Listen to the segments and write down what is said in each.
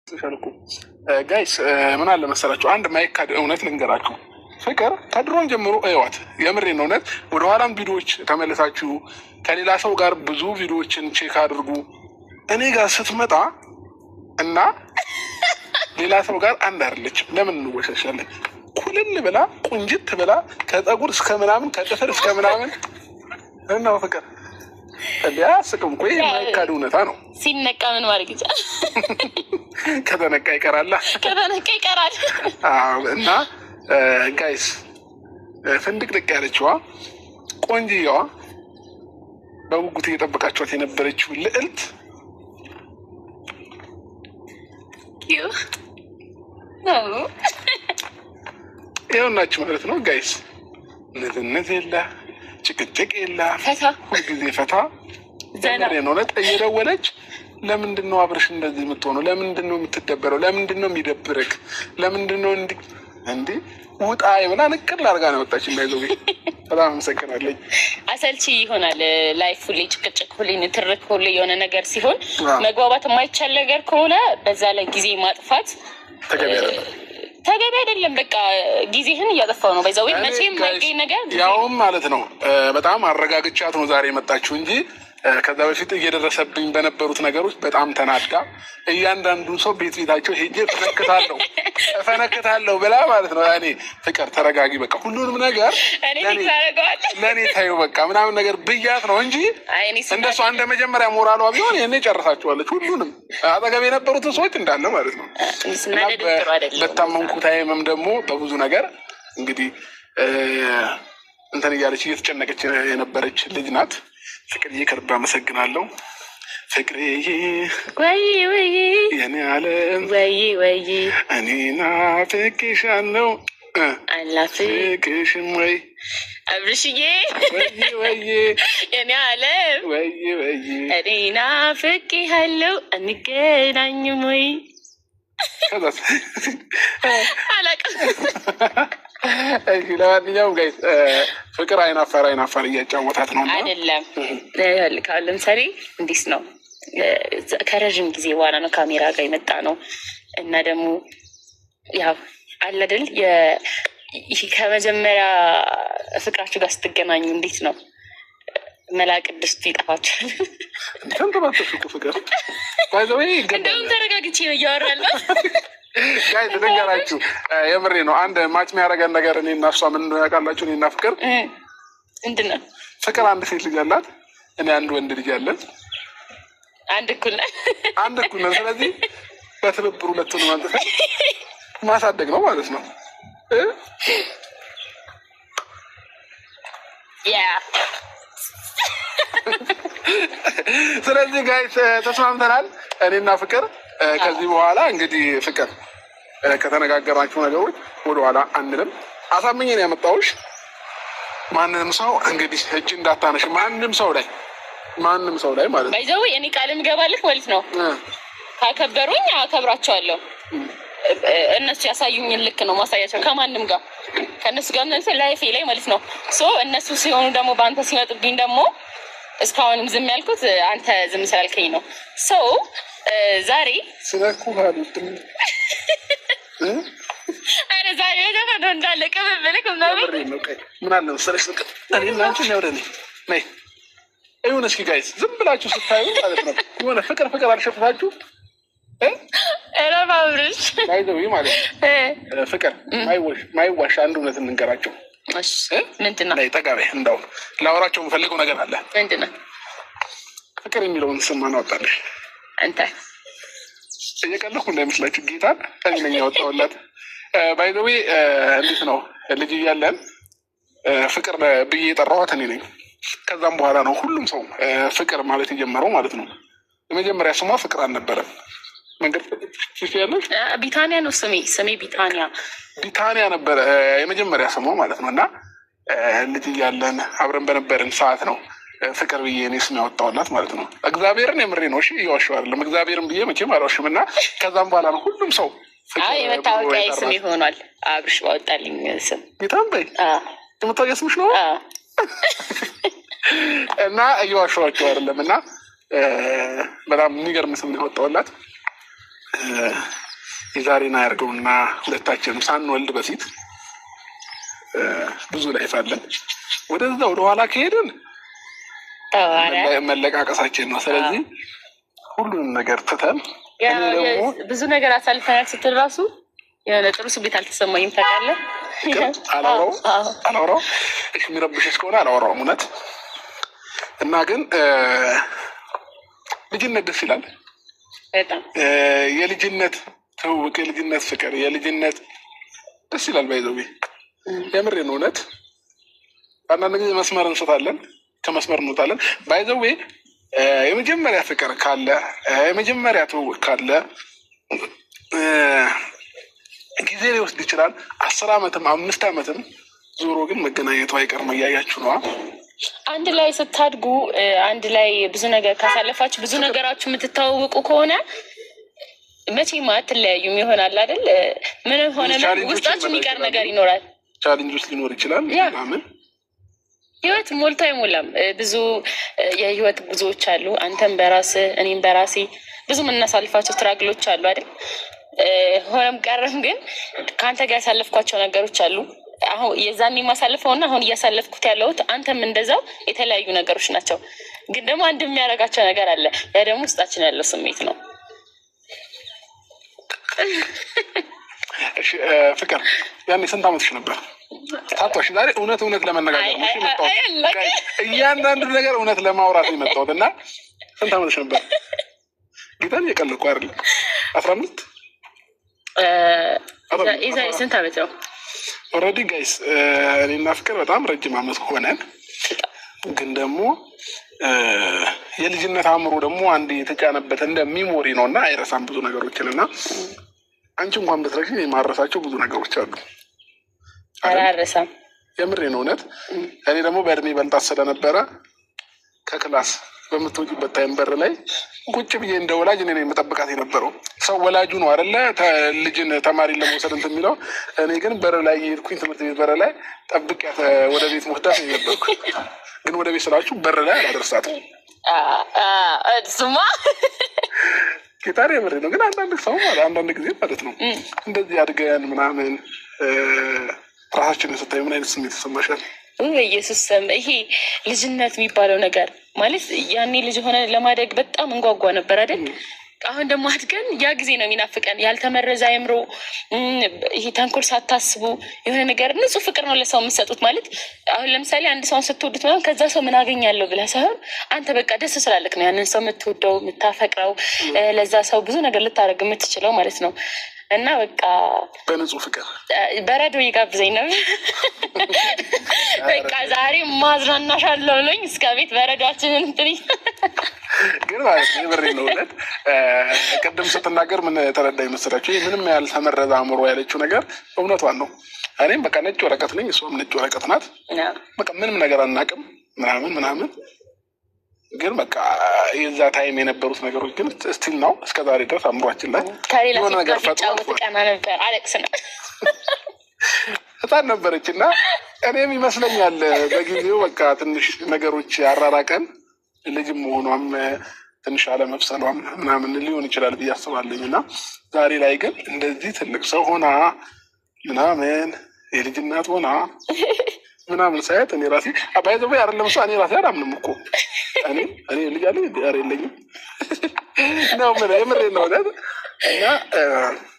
ጋይስ ምን አለ መሰላችሁ፣ አንድ ማይካድ እውነት ልንገራችሁ። ፍቅር ከድሮን ጀምሮ እዋት፣ የምሬን እውነት። ወደኋላም ቪዲዮዎች ተመልሳችሁ ከሌላ ሰው ጋር ብዙ ቪዲዮዎችን ቼክ አድርጉ። እኔ ጋር ስትመጣ እና ሌላ ሰው ጋር አንድ አይደለችም። ለምን እንወሻሻለን? ኩልል ብላ ቁንጅት ብላ ከፀጉር እስከ ምናምን ከጥፍር እስከ ምናምን እናው ፍቅር እንዲያ ስቅም ቆይ ማይካድ እውነታ ነው። ሲነቃ ምን ማድረግ ይቻላል? ከተነቃ ይቀራል። ከተነቃ ይቀራል። እና ጋይስ ፍንድቅድቅ ያለችዋ ቆንጅየዋ በጉጉት እየጠበቃችኋት የነበረችው ልዕልት ይኸውናችሁ ማለት ነው ጋይስ። ንዝንዝ የለ ጭቅጭቅ የለ ሁልጊዜ ፈታ ነት እየደወለች ለምንድን ነው አብረሽ እንደዚህ የምትሆነው? ለምንድን ነው የምትደበረው? ለምንድን ነው የሚደብርክ? ለምንድን ነው እንዲህ ውጣ የምና ንቅል አድርጋ ነው መጣች። እንዳይዘው በጣም አመሰግናለኝ። አሰልቺ ይሆናል ላይፍ ሁሌ ጭቅጭቅ፣ ሁሌ ንትርክ፣ ሁሌ የሆነ ነገር ሲሆን መግባባት የማይቻል ነገር ከሆነ በዛ ላይ ጊዜ ማጥፋት ተገቢ አይደለም። በቃ ጊዜህን እያጠፋው ነው። በዛው መቼም የማይገኝ ነገር ያውም ማለት ነው። በጣም አረጋግቻት ነው ዛሬ የመጣችሁ እንጂ ከዛ በፊት እየደረሰብኝ በነበሩት ነገሮች በጣም ተናዳ እያንዳንዱ ሰው ቤት ቤታቸው ሄጄ እፈነክታለሁ ብላ ማለት ነው። እኔ ፍቅር ተረጋጊ፣ በቃ ሁሉንም ነገር ለእኔ ታዩ በቃ ምናምን ነገር ብያት ነው እንጂ እንደሷ እንደ መጀመሪያ ሞራሏ ቢሆን ይህኔ ጨርሳችኋለች። ሁሉንም አጠገብ የነበሩትን ሰዎች እንዳለ ማለት ነው። በታመንኩት አይምም ደግሞ በብዙ ነገር እንግዲህ እንትን እያለች እየተጨነቀች የነበረች ልጅ ናት። ፍቅርዬ ከልብ አመሰግናለሁ። ፍቅርዬ ወይ ወይ የኔ ዓለም ወይ ወይ እኔ ናፍቄሻለሁ አላፍቅሽም ወይ አብርሽዬ ወይ ወይ የኔ ዓለም ወይ ወይ እኔ ናፍቄሃለሁ አንገናኝም ወይ አላውቅም። እሺ ለማንኛውም ጋይስ ፍቅር አይናፋር እያጫወታት ነው አይደለም። ለምሳሌ እንዲስ ነው ከረዥም ጊዜ በኋላ ነው ካሜራ ጋር የመጣ ነው እና ደግሞ ያው አለ አይደል ከመጀመሪያ ፍቅራችሁ ጋር ስትገናኙ እንዴት ነው መላቅድስቱ ይጠፋችኋል። ፍቅር ባይዘዌ እንደውም ተረጋግቼ ነው እያወራለሁ። ጋይ ተደንጋራችሁ የምሬ ነው። አንድ ማች የሚያደርገን ነገር እኔ እና እሷ ምን እንደሆነ ያውቃላችሁ? እኔ እና ፍቅር ምንድን ነው? ፍቅር አንድ ሴት ልጅ አላት፣ እኔ አንድ ወንድ ልጅ አለን። አንድ እኩል ነን። ስለዚህ በትብብር ሁለቱን ማንጠፈን ማሳደግ ነው ማለት ነው። ስለዚህ ጋይስ ተስማምተናል እኔና ፍቅር። ከዚህ በኋላ እንግዲህ ፍቅር ከተነጋገራችሁ ነገሮች ወደኋላ አንልም። አሳምኜ ነው ያመጣሁሽ። ማንንም ሰው እንግዲህ እጅ እንዳታነሽ፣ ማንም ሰው ላይ ማለት ነው። ባይዘው እኔ ቃል ምገባልህ ማለት ነው። ካከበሩኝ አከብራቸዋለሁ። እነሱ ያሳዩኝን ልክ ነው ማሳያቸው። ከማንም ጋር ከእነሱ ጋር ላይፌ ላይ ማለት ነው። እነሱ ሲሆኑ ደግሞ በአንተ ሲመጡብኝ ደግሞ እስካሁንም ዝም ያልኩት አንተ ዝም ስላልከኝ ነው። ዛሬ አረ ዛሬ ደግሞ እንዳለ ቅብብልክ ምን አለ መሰለሽ ይሁን። እስኪ ጋይስ ዝም ብላችሁ ስታዩ ማለት ነው የሆነ ፍቅር አልሸፍታችሁ ረባብርሽ ባይዘዊ ማለት ፍቅር ማይዋሽ አንድ እውነት እንንገራቸው። ምንድን ነው? ጠጋቤ እንዳው ላወራቸው የምፈልገው ነገር አለ። ምንድን ነው? ፍቅር የሚለውን ስም ማን አወጣልሽ? አንተ። እየቀለኩ እንዳይመስላችሁ ጌታን እኔ ነኝ ያወጣሁላት። ባይዘዌ እንዴት ነው ልጅ እያለን ፍቅር ብዬ የጠራኋት እኔ ነኝ። ከዛም በኋላ ነው ሁሉም ሰው ፍቅር ማለት የጀመረው ማለት ነው። የመጀመሪያ ስሟ ፍቅር አልነበረም። መንገድ ያለች ቢታንያ ነው ስሜ ቢታንያ ነበረ የመጀመሪያ ስሟ ማለት ነው። እና ልጅ እያለን አብረን በነበርን ሰዓት ነው ፍቅር ብዬ እኔ ስም ያወጣሁላት ማለት ነው። እግዚአብሔርን የምሬ ነው። እሺ እየዋሸሁ አይደለም። እግዚአብሔርን ብዬ መቼም አልዋሽም። እና ከዛም በኋላ ነው ሁሉም ሰው የመታወቂያ ስም ይሆኗል። አብርሽ ባወጣልኝ ስም ጌታን በይ የመታወቂያ ስምሽ ነው። እና እየዋሸኋቸው አይደለም። እና በጣም የሚገርም ስም ነው ያወጣሁላት። የዛሬን አያርገውና ሁለታችንም ሳንወልድ በፊት ብዙ ላይፍ አለን። ወደዛ ወደኋላ ከሄድን መለቃቀሳችን ነው። ስለዚህ ሁሉንም ነገር ትተን ብዙ ነገር አሳልፈናል ስትል ራሱ የሆነ ጥሩ ስሜት አልተሰማኝም። ታውቃለህ? አላወራው እሺ፣ የሚረብሽ እስከሆነ አላወራውም እውነት። እና ግን ልጅነት ደስ ይላል በጣም። የልጅነት ትውውቅ፣ የልጅነት ፍቅር፣ የልጅነት ደስ ይላል። ባይዘው የምሬን እውነት። አንዳንድ ጊዜ መስመር እንስታለን፣ ከመስመር እንወጣለን። ባይዘው የመጀመሪያ ፍቅር ካለ፣ የመጀመሪያ ትውውቅ ካለ ጊዜ ሊወስድ ይችላል። 10 ዓመትም 5 ዓመትም ዞሮ ግን መገናኘቱ አይቀርም። እያያችሁ ነዋ። አንድ ላይ ስታድጉ፣ አንድ ላይ ብዙ ነገር ካሳለፋችሁ፣ ብዙ ነገራችሁ የምትታወቁ ከሆነ መቼም አትለያዩም ይሆናል አይደል? ምንም ሆነ ውስጣችሁ የሚቀር ነገር ይኖራል። ቻሌንጅ ውስጥ ሊኖር ይችላል። ምን ህይወት ሞልቶ አይሞላም። ብዙ የህይወት ጉዞዎች አሉ። አንተም በራስህ እኔም በራሴ ብዙ የምናሳልፋቸው ትራግሎች አሉ አይደል? ሆነም ቀረም ግን ከአንተ ጋር ያሳለፍኳቸው ነገሮች አሉ። አሁን የዛኔ የማሳልፈውና አሁን እያሳለፍኩት ያለሁት አንተም እንደዛው የተለያዩ ነገሮች ናቸው። ግን ደግሞ አንድ የሚያደርጋቸው ነገር አለ። ያ ደግሞ ውስጣችን ያለው ስሜት ነው። ፍቅር ያኔ ስንት ዓመትሽ ነበር? ታቷሽ ዛሬ እውነት ለመነጋገር እያንዳንዱ ነገር እውነት ለማውራት የመጣሁት እና ስንት ዓመትሽ ነበር? ጌታን የቀለቁ አይደለም 15 የዛሬ ስንት ዓመት ነው? ኦልሬዲ ጋይስ እኔና ፍቅር በጣም ረጅም ዓመት ሆነን፣ ግን ደግሞ የልጅነት አእምሮ ደግሞ አንድ የተጫነበት እንደ ሚሞሪ ነው እና አይረሳም ብዙ ነገሮችን። እና አንቺ እንኳን ብትረሺ የማረሳቸው ብዙ ነገሮች አሉ። አላረሳም። የምሬን እውነት። እኔ ደግሞ በእድሜ በልጣት ስለነበረ ከክላስ በምትወጪበት ታይም በር ላይ ቁጭ ብዬ እንደ ወላጅ እኔ የምጠብቃት የነበረው። ሰው ወላጁ ነው አይደለ ልጅን ተማሪን ለመውሰድ እንትን የሚለው። እኔ ግን በር ላይ የሄድኩኝ ትምህርት ቤት በር ላይ ጠብቂያት ወደ ቤት መውሰዳት ነው የነበርኩ። ግን ወደ ቤት ስላችሁ በር ላይ አላደርሳትም። ስማ ጌታሪ የምሬ ነው። ግን አንዳንድ ጊዜ ማለት ነው እንደዚህ አድገን ምናምን ራሳችንን ስታይ ምን አይነት ስሜት ይሰማሻል? ኢየሱስ ስም ይሄ ልጅነት የሚባለው ነገር ማለት ያኔ ልጅ ሆነ ለማደግ በጣም እንጓጓ ነበር አይደል? አሁን ደግሞ አድገን ያ ጊዜ ነው የሚናፍቀን። ያልተመረዘ አእምሮ፣ ይሄ ተንኮል ሳታስቡ የሆነ ነገር ንጹህ ፍቅር ነው ለሰው የምትሰጡት። ማለት አሁን ለምሳሌ አንድ ሰውን ስትወዱት ምናምን ከዛ ሰው ምን አገኛለሁ ብለህ ሳይሆን አንተ በቃ ደስ ስላለክ ነው ያንን ሰው የምትወደው የምታፈቅረው፣ ለዛ ሰው ብዙ ነገር ልታደርግ የምትችለው ማለት ነው። እና በቃ በንጹህ ፍቅር በረዶ ይጋብዘኝ ነው። በቃ ዛሬ ማዝናናሻለሁ ብሎኝ እስከ ቤት በረዷችንን እንትን ግን ማለት ነው የምሬ ነው እውነት። ቅድም ስትናገር ምን ተረዳኝ መሰላችሁ? ይህ ምንም ያልተመረዘ አእምሮ ያለችው ነገር እውነቷን ነው። እኔም በቃ ነጭ ወረቀት ነኝ፣ እሷም ነጭ ወረቀት ናት። በቃ ምንም ነገር አናውቅም ምናምን ግን በቃ የዛ ታይም የነበሩት ነገሮች ግን ስቲል ነው እስከ ዛሬ ድረስ አእምሯችን ላይ የሆነ ነገር ነበር። አለቅስ ነው ህፃን ነበረች እና እኔም ይመስለኛል በጊዜው በቃ ትንሽ ነገሮች ያራራቀን ልጅም መሆኗም ትንሽ አለመብሰሏም ምናምን ሊሆን ይችላል ብዬ አስባለኝ። እና ዛሬ ላይ ግን እንደዚህ ትልቅ ሰው ሆና ምናምን የልጅ እናት ሆና ምናምን ሳያት እኔ ራሴ ባይዘ አይደለም እሷ እኔ ራሴ አላምንም እኮ እኔ ልጅ አለ ኧረ የለኝም ነው የምሬ ነው እውነት። እና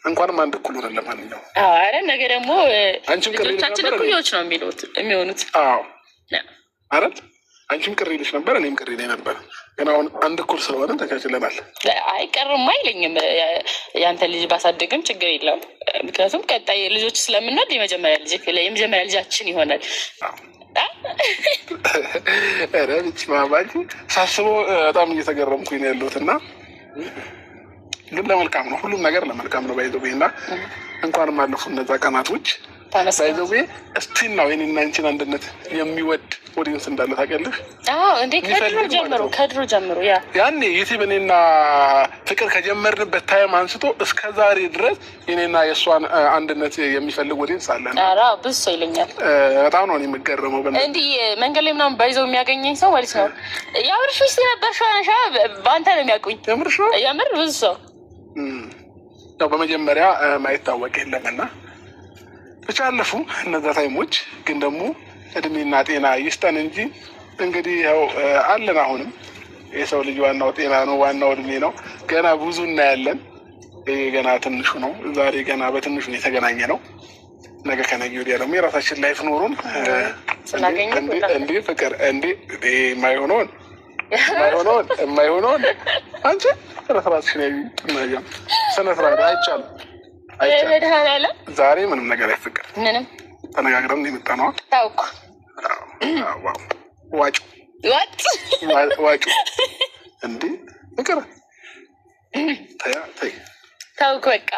እንኳንም አንድ እኩል ሆነን ለማንኛውም ኧረ ነገ ደግሞ ልጆቻችን እኩዮች ነው የሚሆኑት። አዎ አይደል? አንቺም ቅር ይልሽ ነበር፣ እኔም ቅር ይለኝ ነበር። ግን አሁን አንድ እኩል ስለሆነ ተቻችለናል። አይቀርም አይለኝም። ያንተ ልጅ ባሳድግም ችግር የለውም። ምክንያቱም ቀጣይ ልጆች ስለምንወድ የመጀመሪያ ልጃችን ይሆናል። ልጅ ማባጅ ሳስበው በጣም እየተገረምኩኝ ነው ያለሁት። እና ግን ለመልካም ነው፣ ሁሉም ነገር ለመልካም ነው። ባይዘዌ እና እንኳንም አለፉ እነዛ ቀናቶች። ባይዘዌ እስቲል ነው የኔና አንቺን አንድነት የሚወድ ኦዲየንስ እንዳለ ታውቂያለሽ? እንዴ ከድሮ ጀምሮ ያኔ ዩቲዩብ እኔና ፍቅር ከጀመርንበት ታይም አንስቶ እስከ ዛሬ ድረስ የኔና የእሷን አንድነት የሚፈልግ ኦዲየንስ አለ። ብዙ ሰው ይለኛል። በጣም ነው የምገረመው። እንዲህ መንገድ ላይ ምናምን ባይዘው የሚያገኘኝ ሰው ማለት ነው የምር ፊስ ነበር ሻ በአንተ ነው የሚያውቁኝ። የምር ብዙ ሰው ያው በመጀመሪያ ማይታወቅ የለምና ብቻ አለፉ እነዛ ታይሞች። ግን ደግሞ እድሜና ጤና ይስጠን እንጂ እንግዲህ ያው አለን። አሁንም የሰው ልጅ ዋናው ጤና ነው፣ ዋናው እድሜ ነው። ገና ብዙ እናያለን። ይሄ ገና ትንሹ ነው። ዛሬ ገና በትንሹ ነው የተገናኘ ነው። ነገ ከነገ ወዲያ ደግሞ የራሳችን ላይፍ ኖሩን እንዴ ፍቅር እንዴ የማይሆነውን አንቺ ስነስርዓትሽን ያዩ ስነስርዓት አይቻልም። ዛሬ ምንም ነገር አይፈቀድ። ምንም ተነጋግረን የመጣ ነው። ታውቁ ዋጩ እንዴ ፍቅር ታውቁ በቃ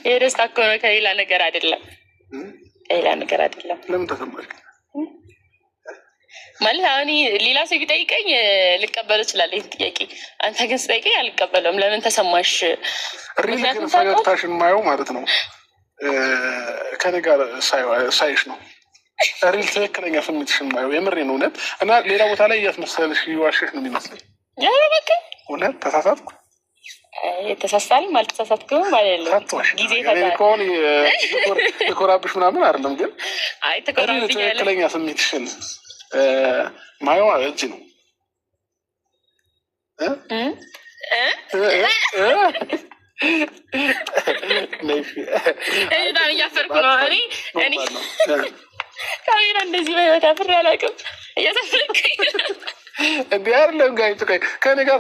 የደስታ እኮ ነው፣ ከሌላ ነገር አይደለም። ከሌላ ነገር አይደለም። ለምን ተሰማሽ ማለት አሁን ሌላ ሰው ቢጠይቀኝ ልቀበል እችላለሁ ይህን ጥያቄ። አንተ ግን ስጠይቀኝ አልቀበለውም። ለምን ተሰማሽ? ሪል ግን ፈገግታሽን ማየው ማለት ነው ከኔ ጋር ሳይሽ ነው። ሪል ትክክለኛ ስሜትሽን ማየው የምሬን እውነት። እና ሌላ ቦታ ላይ እያስመሰልሽ እየዋሸሽ ነው የሚመስለኝ። በቃ እውነት ተሳሳትኩ። የተሳሳልም አልተሳሳትክም ማለት ነው። ጊዜ ከሆን የኮራብሽ ምናምን አይደለም፣ ግን ትክክለኛ ስሜትሽን ማየው እጅ ነው። በጣም እያፈርኩ ነው እኔ ካሜራ እንደዚህ በህይወት አፍሬ አላውቅም። እያሳፈርኩኝ እንዲህ አይደለም ጋር ከኔ ጋር